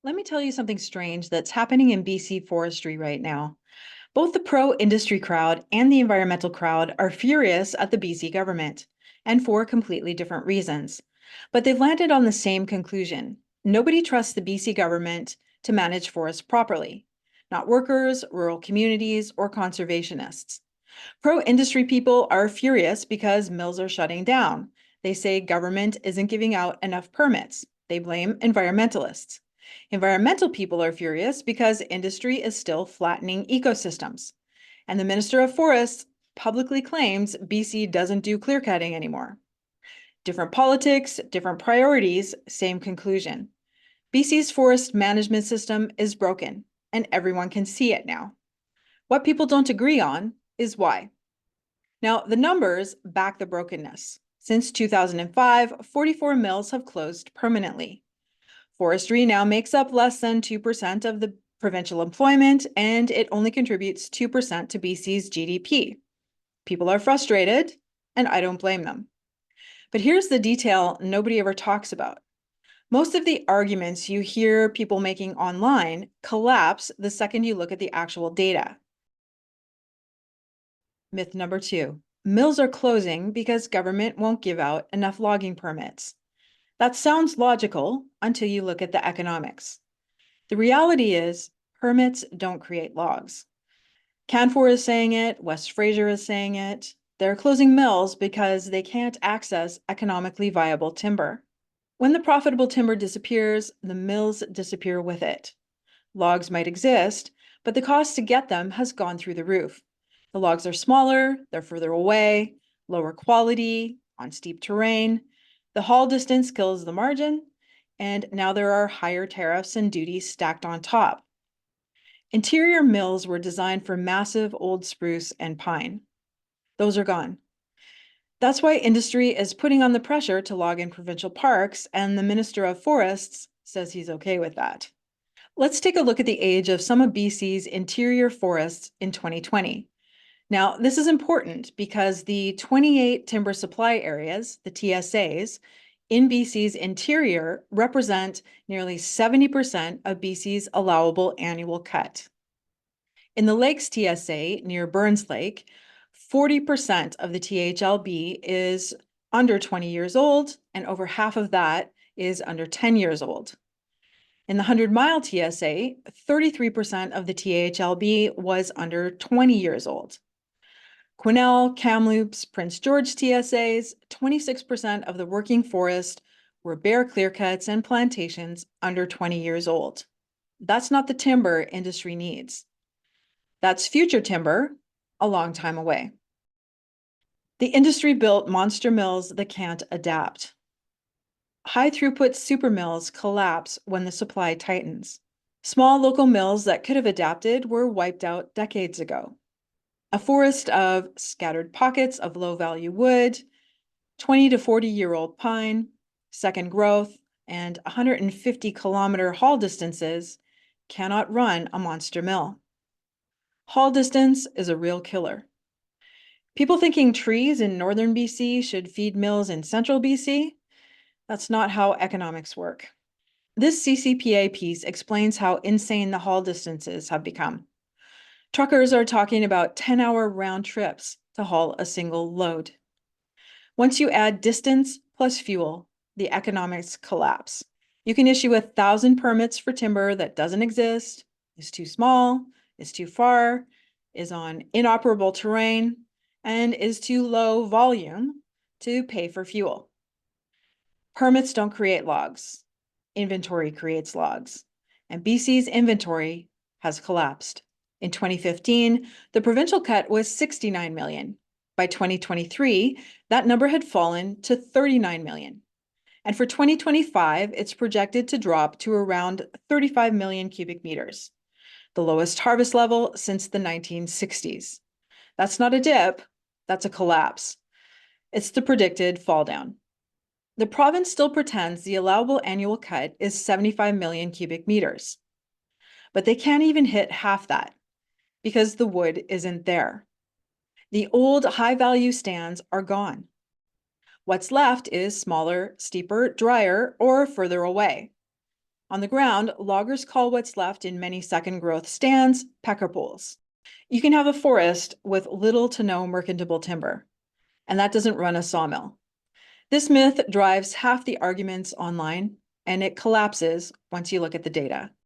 Let me tell you something strange that's happening in BC forestry right now. Both the pro-industry crowd and the environmental crowd are furious at the BC government, and for completely different reasons. But they've landed on the same conclusion. Nobody trusts the BC government to manage forests properly. Not workers, rural communities, or conservationists. Pro-industry people are furious because mills are shutting down. They say government isn't giving out enough permits. They blame environmentalists. Environmental people are furious because industry is still flattening ecosystems. And the Minister of Forests publicly claims BC doesn't do clear cutting anymore. Different politics, different priorities, same conclusion. BC's forest management system is broken, and everyone can see it now. What people don't agree on is why. Now, the numbers back the brokenness. Since 2005, 44 mills have closed permanently. Forestry now makes up less than 2% of the provincial employment, and it only contributes 2% to BC's GDP. People are frustrated, and I don't blame them. But here's the detail nobody ever talks about. Most of the arguments you hear people making online collapse the second you look at the actual data. Myth number 2, mills are closing because government won't give out enough logging permits. That sounds logical until you look at the economics. The reality is permits don't create logs. Canfor is saying it, West Fraser is saying it. They're closing mills because they can't access economically viable timber. When the profitable timber disappears, the mills disappear with it. Logs might exist, but the cost to get them has gone through the roof. The logs are smaller, they're further away, lower quality, on steep terrain. The haul distance kills the margin, and now there are higher tariffs and duties stacked on top. Interior mills were designed for massive old spruce and pine. Those are gone. That's why industry is putting on the pressure to log in provincial parks, and the Minister of Forests says he's okay with that. Let's take a look at the age of some of BC's interior forests in 2020. Now, this is important because the 28 timber supply areas, the TSAs, in BC's interior represent nearly 70% of BC's allowable annual cut. In the Lakes TSA near Burns Lake, 40% of the THLB is under 20 years old, and over half of that is under 10 years old. In the 100-mile TSA, 33% of the THLB was under 20 years old. Quesnel, Kamloops, Prince George TSAs, 26% of the working forest were bare clearcuts and plantations under 20 years old. That's not the timber industry needs. That's future timber a long time away. The industry built monster mills that can't adapt. High throughput super mills collapse when the supply tightens. Small local mills that could have adapted were wiped out decades ago. A forest of scattered pockets of low-value wood, 20 to 40-year-old pine, second growth, and 150-kilometer haul distances cannot run a monster mill. Haul distance is a real killer. People thinking trees in northern BC should feed mills in central BC? That's not how economics work. This CCPA piece explains how insane the haul distances have become. Truckers are talking about 10-hour round trips to haul a single load. Once you add distance plus fuel, the economics collapse. You can issue 1,000 permits for timber that doesn't exist, is too small, is too far, is on inoperable terrain, and is too low volume to pay for fuel. Permits don't create logs. Inventory creates logs. And BC's inventory has collapsed. In 2015, the provincial cut was 69 million. By 2023, that number had fallen to 39 million. And for 2025, it's projected to drop to around 35 million cubic meters, the lowest harvest level since the 1960s. That's not a dip, that's a collapse. It's the predicted fall down. The province still pretends the allowable annual cut is 75 million cubic meters, but they can't even hit half that because the wood isn't there. The old high-value stands are gone. What's left is smaller, steeper, drier, or further away. On the ground, loggers call what's left in many second growth stands pecker pools. You can have a forest with little to no merchantable timber, and that doesn't run a sawmill. This myth drives half the arguments online, and it collapses once you look at the data.